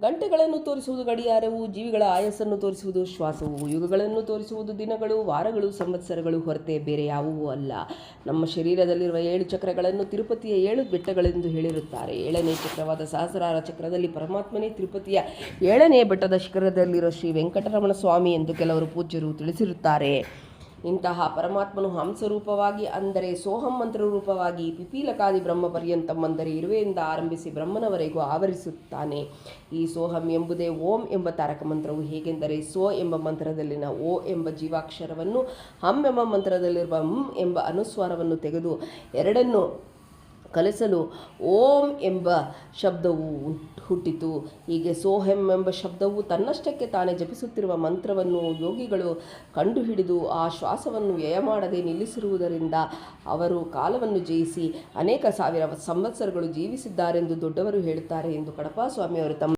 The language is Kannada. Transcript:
ಗಂಟೆಗಳನ್ನು ತೋರಿಸುವುದು ಗಡಿಯಾರವು, ಜೀವಿಗಳ ಆಯಸ್ಸನ್ನು ತೋರಿಸುವುದು ಶ್ವಾಸವು, ಯುಗಗಳನ್ನು ತೋರಿಸುವುದು ದಿನಗಳು, ವಾರಗಳು, ಸಂವತ್ಸರಗಳು ಹೊರತೆ ಬೇರೆ ಯಾವುವೂ ಅಲ್ಲ. ನಮ್ಮ ಶರೀರದಲ್ಲಿರುವ 7 ಚಕ್ರಗಳನ್ನು ತಿರುಪತಿಯ 7 ಬೆಟ್ಟಗಳೆಂದು ಹೇಳಿರುತ್ತಾರೆ. 7ನೇ ಚಕ್ರವಾದ ಸಹಸ್ರಾರ ಚಕ್ರದಲ್ಲಿ ಪರಮಾತ್ಮನೇ ತಿರುಪತಿಯ 7ನೇ ಬೆಟ್ಟದ ಶಿಖರದಲ್ಲಿರೋ ಶ್ರೀ ವೆಂಕಟರಮಣ ಸ್ವಾಮಿ ಎಂದು ಕೆಲವರು ಪೂಜ್ಯರು ತಿಳಿಸಿರುತ್ತಾರೆ. ಇಂತಹ ಪರಮಾತ್ಮನು ಹಂಸರೂಪವಾಗಿ, ಅಂದರೆ ಸೋಹಂ ಮಂತ್ರರೂಪವಾಗಿ, ಪಿಪೀಲಕಾದಿ ಬ್ರಹ್ಮ ಪರ್ಯಂತಂ ಅಂದರೆ ಇರುವೆಯಿಂದ ಆರಂಭಿಸಿ ಬ್ರಹ್ಮನವರೆಗೂ ಆವರಿಸುತ್ತಾನೆ. ಈ ಸೋಹಂ ಎಂಬುದೇ ಓಂ ಎಂಬ ತಾರಕ ಮಂತ್ರವು. ಹೇಗೆಂದರೆ ಸೋ ಎಂಬ ಮಂತ್ರದಲ್ಲಿನ ಓ ಎಂಬ ಜೀವಾಕ್ಷರವನ್ನು, ಹಂ ಎಂಬ ಮಂತ್ರದಲ್ಲಿರುವ ಎಂಬ ಅನುಸ್ವಾರವನ್ನು ತೆಗೆದು ಎರಡನ್ನು ಕಲಿಸಲು ಓಂ ಎಂಬ ಶಬ್ದವು ಹುಟ್ಟಿತು. ಹೀಗೆ ಸೋಹಂ ಎಂಬ ಶಬ್ದವು ತನ್ನಷ್ಟಕ್ಕೆ ತಾನೇ ಜಪಿಸುತ್ತಿರುವ ಮಂತ್ರವನ್ನು ಯೋಗಿಗಳು ಕಂಡುಹಿಡಿದು ಆ ಶ್ವಾಸವನ್ನು ವ್ಯಯ ಮಾಡದೆ ನಿಲ್ಲಿಸಿರುವುದರಿಂದ ಅವರು ಕಾಲವನ್ನು ಜಯಿಸಿ ಅನೇಕ ಸಾವಿರ ಸಂವತ್ಸರಗಳು ಜೀವಿಸಿದ್ದಾರೆಂದು ದೊಡ್ಡವರು ಹೇಳುತ್ತಾರೆ ಎಂದು ಕಡಪ ಸ್ವಾಮಿಯವರು ತಮ್ಮ